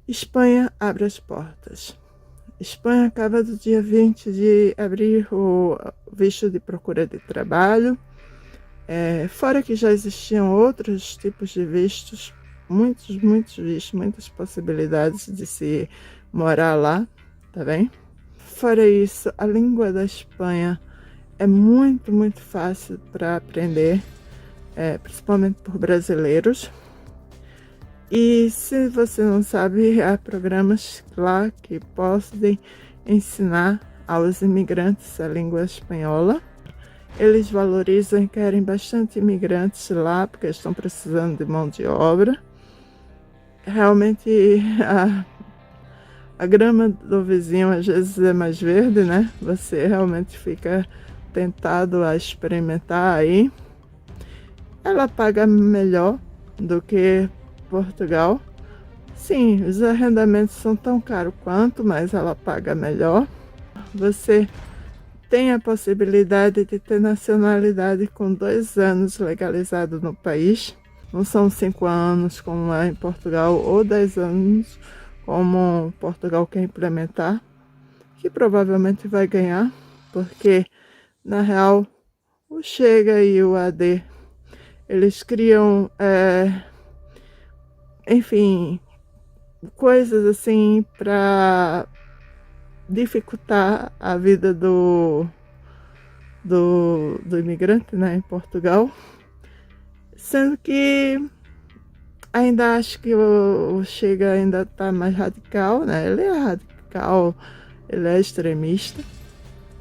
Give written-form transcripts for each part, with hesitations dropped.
Espanha abre as portas. Espanha acaba do dia 20 de abrir o visto de procura de trabalho. Fora que já existiam outros tipos de vistos, muitos vistos, muitas possibilidades de se morar lá, tá bem? Fora isso, a língua da Espanha é muito fácil para aprender, principalmente por brasileiros. E se você não sabe, há programas lá que podem ensinar aos imigrantes a língua espanhola. Eles valorizam e querem bastante imigrantes lá, porque estão precisando de mão de obra. Realmente, a grama do vizinho às vezes é mais verde, né? Você realmente fica tentado a experimentar aí. Ela paga melhor do que Portugal. Sim, os arrendamentos são tão caros quanto, mas ela paga melhor. Você tem a possibilidade de ter nacionalidade com 2 anos legalizado no país. Não são 5 anos como é em Portugal ou 10 anos como Portugal quer implementar, que provavelmente vai ganhar, porque na real o Chega e o AD eles criam enfim, coisas assim para dificultar a vida do imigrante, né, em Portugal, sendo que ainda acho que o Chega ainda está mais radical, né? Ele é radical, ele é extremista,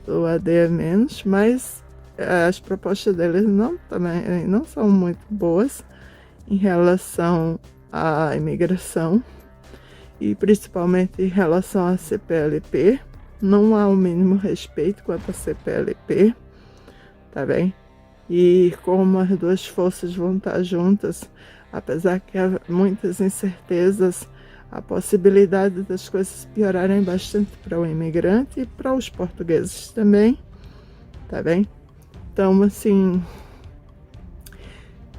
o AD é menos, mas as propostas deles também não são muito boas em relação à imigração e principalmente em relação à CPLP. Não há o mínimo respeito quanto à CPLP, tá bem? E como as duas forças vão estar juntas, apesar que há muitas incertezas, a possibilidade das coisas piorarem bastante para o imigrante e para os portugueses também, tá bem? Então, assim,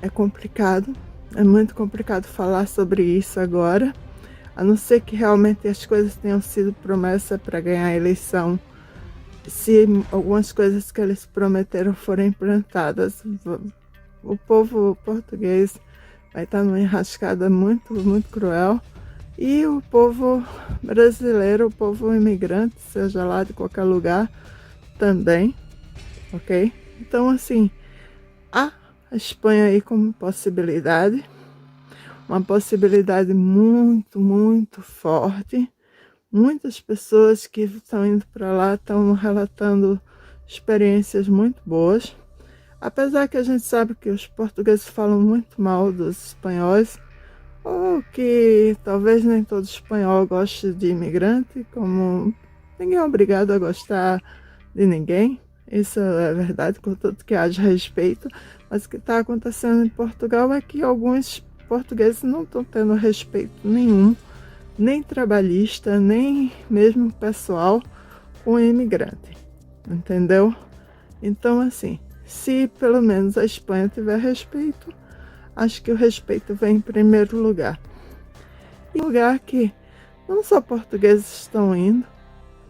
é complicado, é muito complicado falar sobre isso agora, a não ser que realmente as coisas tenham sido promessa para ganhar a eleição. Se algumas coisas que eles prometeram forem implantadas, o povo português vai estar numa enrascada muito cruel. E o povo brasileiro, o povo imigrante, seja lá de qualquer lugar, também, ok? Então, assim, há a Espanha aí como possibilidade, uma possibilidade muito forte. Muitas pessoas que estão indo para lá estão relatando experiências muito boas. Apesar que a gente sabe que os portugueses falam muito mal dos espanhóis, ou que talvez nem todo espanhol goste de imigrante, como ninguém é obrigado a gostar de ninguém. Isso é verdade, contanto que haja respeito. Mas o que está acontecendo em Portugal é que alguns portugueses não estão tendo respeito nenhum, nem trabalhista, nem mesmo pessoal com o imigrante, entendeu? Então, assim, se pelo menos a Espanha tiver respeito, acho que o respeito vem em primeiro lugar. E um lugar que não só portugueses estão indo,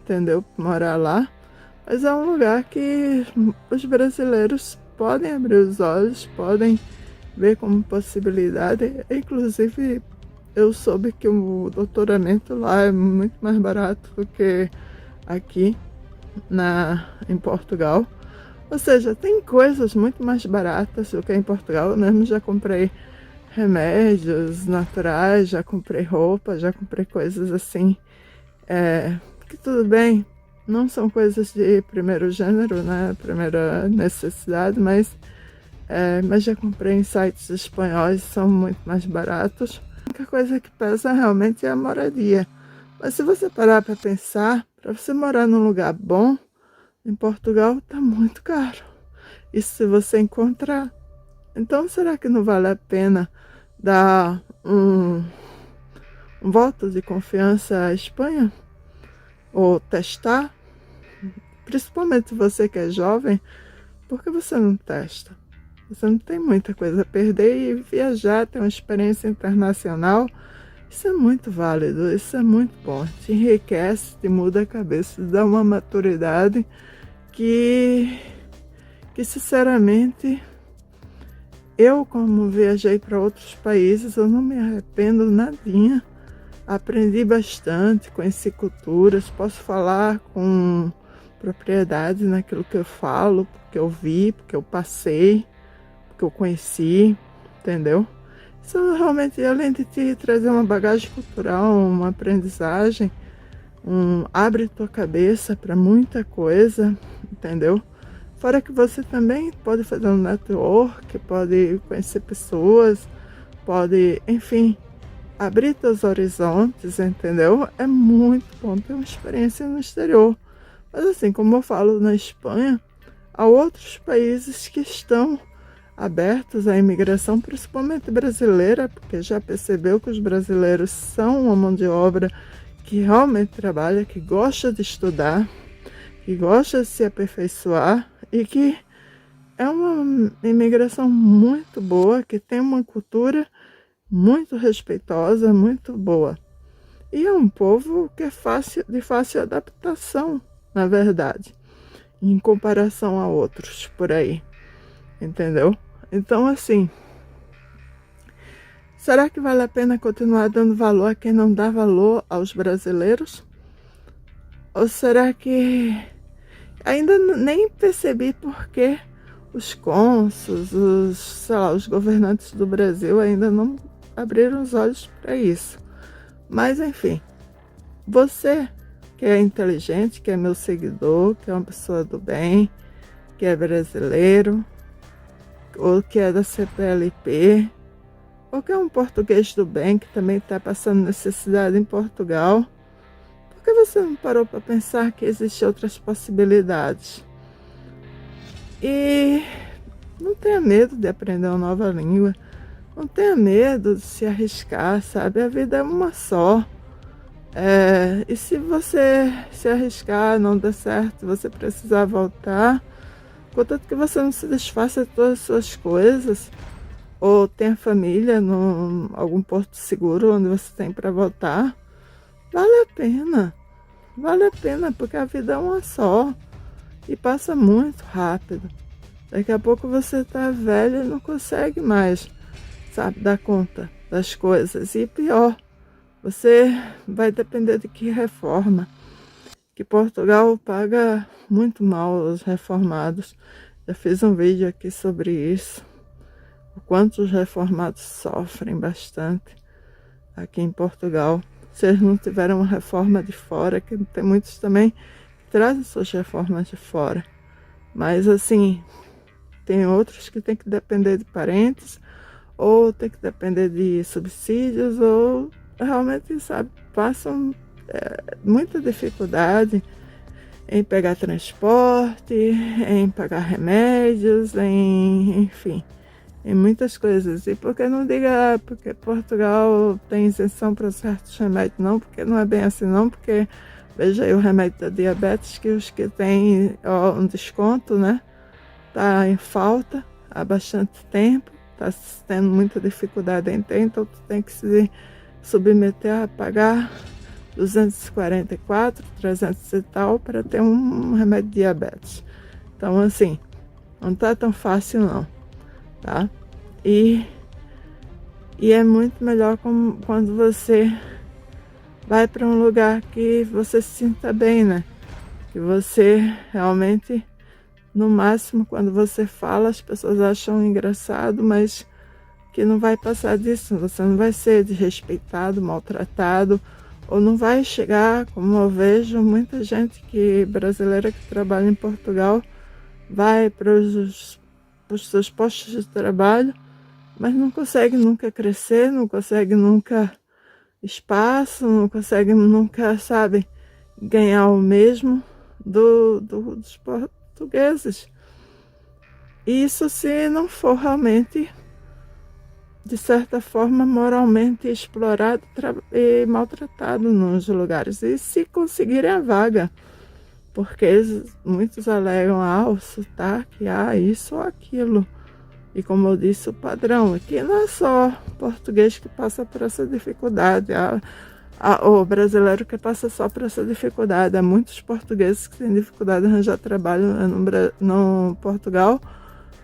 entendeu? Morar lá, mas é um lugar que os brasileiros podem abrir os olhos, podem ver como possibilidade. Inclusive, eu soube que o doutoramento lá é muito mais barato do que aqui em Portugal. Ou seja, tem coisas muito mais baratas do que em Portugal. Eu mesmo já comprei remédios naturais, já comprei roupa, já comprei coisas assim, que tudo bem, não são coisas de primeiro gênero, né, primeira necessidade, mas já comprei em sites espanhóis, são muito mais baratos. A única coisa que pesa realmente é a moradia. Mas se você parar para pensar, para você morar num lugar bom, em Portugal está muito caro. Isso se você encontrar. Então, será que não vale a pena dar um voto de confiança à Espanha? Ou testar? Principalmente você que é jovem, por que você não testa? Você não tem muita coisa a perder e viajar, ter uma experiência internacional Isso é muito válido, isso é muito bom. Te enriquece, te muda a cabeça, te dá uma maturidade que sinceramente, eu como viajei para outros países, eu não me arrependo nadinha. Aprendi bastante, conheci culturas, posso falar com propriedade naquilo que eu falo, porque eu vi, porque eu passei, porque eu conheci, entendeu? Isso realmente, além de te trazer uma bagagem cultural, uma aprendizagem, abre tua cabeça para muita coisa, entendeu? Fora que você também pode fazer um network, pode conhecer pessoas, pode, enfim, abrir teus horizontes, entendeu? É muito bom ter uma experiência no exterior. Mas assim, como eu falo na Espanha, há outros países que estão abertos à imigração, principalmente brasileira, porque já percebeu que os brasileiros são uma mão de obra que realmente trabalha, que gosta de estudar, que gosta de se aperfeiçoar e que é uma imigração muito boa, que tem uma cultura muito respeitosa, muito boa. E é um povo que é de fácil adaptação, na verdade, em comparação a outros por aí, entendeu? Então, assim, será que vale a pena continuar dando valor a quem não dá valor aos brasileiros? Ou será que ainda nem percebi por que os cônsuls, sei lá, os governantes do Brasil ainda não abriram os olhos para isso? Mas, enfim, você que é inteligente, que é meu seguidor, que é uma pessoa do bem, que é brasileiro, ou que é da CPLP, ou que é um português do bem que também está passando necessidade em Portugal, por que você não parou para pensar que existem outras possibilidades? E não tenha medo de aprender uma nova língua, não tenha medo de se arriscar, sabe? A vida é uma só. E se você se arriscar, não der certo, você precisar voltar, contanto que você não se desfaça de todas as suas coisas, ou tenha família em algum porto seguro onde você tem para voltar, vale a pena, porque a vida é uma só e passa muito rápido. Daqui a pouco você está velho e não consegue mais, sabe, dar conta das coisas. E pior, você vai depender de que reforma, que Portugal paga muito mal os reformados. Já fiz um vídeo aqui sobre isso, o quanto os reformados sofrem bastante aqui em Portugal. Se eles não tiveram uma reforma de fora, que tem muitos também que trazem suas reformas de fora. Mas assim, tem outros que tem que depender de parentes, ou tem que depender de subsídios, ou realmente, sabe, passam muita dificuldade em pegar transporte, em pagar remédios, enfim, em muitas coisas. E por que não diga porque Portugal tem isenção para certos remédios? Não, porque não é bem assim não, porque veja aí o remédio da diabetes, que os que têm um desconto, né, tá em falta há bastante tempo, tá tendo muita dificuldade em ter, então tu tem que se submeter a pagar 244, 300 e tal para ter um remédio de diabetes. Então, assim, não tá tão fácil não, tá? E é muito melhor quando você vai para um lugar que você se sinta bem, né? Que você realmente, no máximo, quando você fala, as pessoas acham engraçado, mas que não vai passar disso, você não vai ser desrespeitado, maltratado, ou não vai chegar, como eu vejo muita gente brasileira que trabalha em Portugal, vai para os seus postos de trabalho, mas não consegue nunca crescer, não consegue nunca espaço, não consegue nunca, sabe, ganhar o mesmo dos portugueses. Isso se não for realmente, de certa forma, moralmente explorado e maltratado nos lugares. E se conseguirem a vaga, porque muitos alegam, o sotaque, isso ou aquilo. E como eu disse, o padrão aqui não é só português que passa por essa dificuldade, o brasileiro que passa só por essa dificuldade. Há muitos portugueses que têm dificuldade de arranjar trabalho no Portugal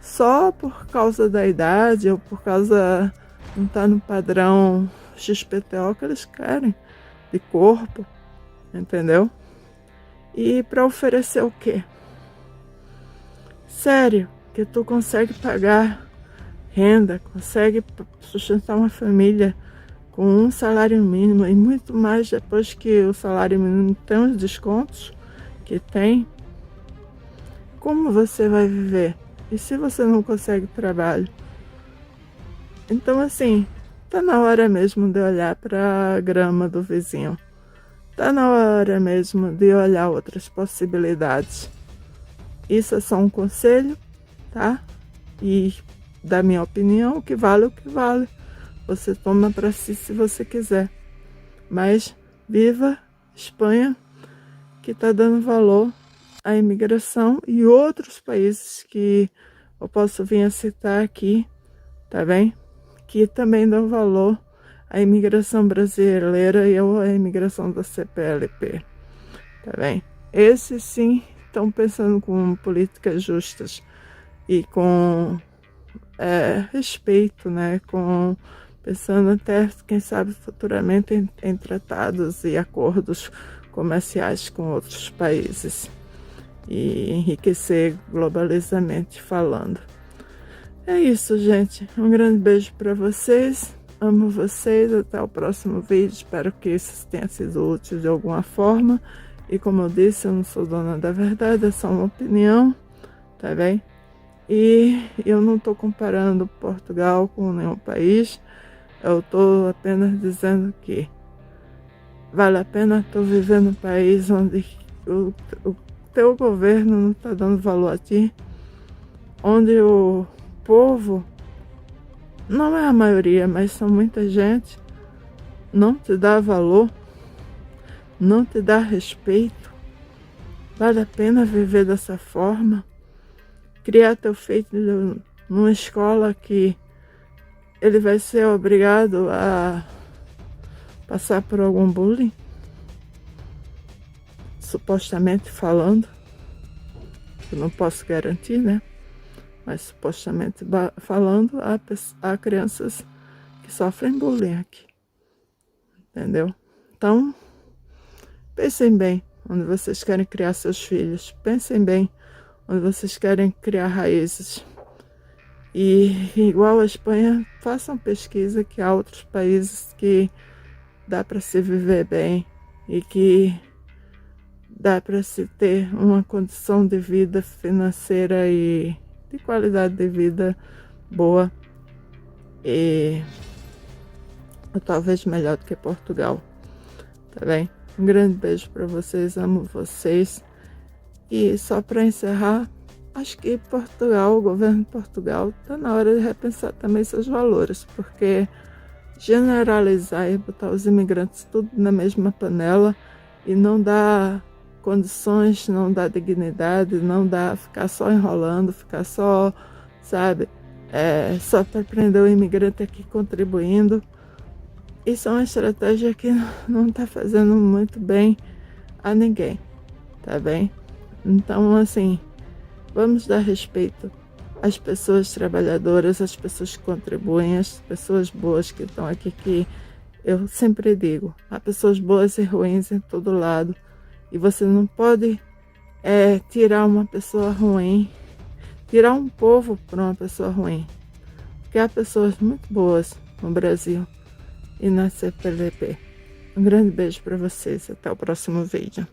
só por causa da idade ou por causa não estar no padrão XPTO que eles querem, de corpo, entendeu? E para oferecer o quê? Sério, que tu consegue pagar renda, consegue sustentar uma família com um salário mínimo e muito mais depois que o salário mínimo tem os descontos que tem. Como você vai viver? E se você não consegue trabalho? Então, assim, tá na hora mesmo de olhar para a grama do vizinho. Tá na hora mesmo de olhar outras possibilidades. Isso é só um conselho, tá? E da minha opinião, o que vale. Você toma para si se você quiser. Mas viva Espanha, que está dando valor à imigração, e outros países que eu posso vir a citar aqui, tá bem? Que também dão valor à imigração brasileira e à imigração da CPLP, tá bem? Esses sim estão pensando com políticas justas e com respeito, né? Pensando até, quem sabe, futuramente em tratados e acordos comerciais com outros países e enriquecer globalizamente falando. É isso, gente. Um grande beijo para vocês. Amo vocês. Até o próximo vídeo. Espero que isso tenha sido útil de alguma forma. E como eu disse, eu não sou dona da verdade, é só uma opinião, tá bem? E eu não estou comparando Portugal com nenhum país. Eu estou apenas dizendo que vale a pena tu viver num país onde o teu governo não está dando valor a ti, onde o povo, não é a maioria, mas são muita gente, não te dá valor, não te dá respeito. Vale a pena viver dessa forma? Criar teu filho numa escola que ele vai ser obrigado a passar por algum bullying? Supostamente falando, eu não posso garantir, né? Mas supostamente falando, há crianças que sofrem bullying aqui, entendeu? Então, pensem bem onde vocês querem criar seus filhos, pensem bem onde vocês querem criar raízes. E igual a Espanha, façam pesquisa que há outros países que dá para se viver bem e que dá para se ter uma condição de vida financeira e de qualidade de vida boa e talvez melhor do que Portugal, tá bem? Um grande beijo para vocês, amo vocês. E só para encerrar, acho que Portugal, o governo de Portugal, está na hora de repensar também seus valores, porque generalizar e botar os imigrantes tudo na mesma panela e não dá condições, não dá dignidade, não dá ficar só enrolando, ficar só, sabe, só para prender o imigrante aqui contribuindo. Isso é uma estratégia que não está fazendo muito bem a ninguém, tá bem? Então, assim, vamos dar respeito às pessoas trabalhadoras, às pessoas que contribuem, às pessoas boas que estão aqui, que eu sempre digo, há pessoas boas e ruins em todo lado. E você não pode tirar uma pessoa ruim, tirar um povo por uma pessoa ruim. Porque há pessoas muito boas no Brasil e na CPLP. Um grande beijo para vocês. Até o próximo vídeo.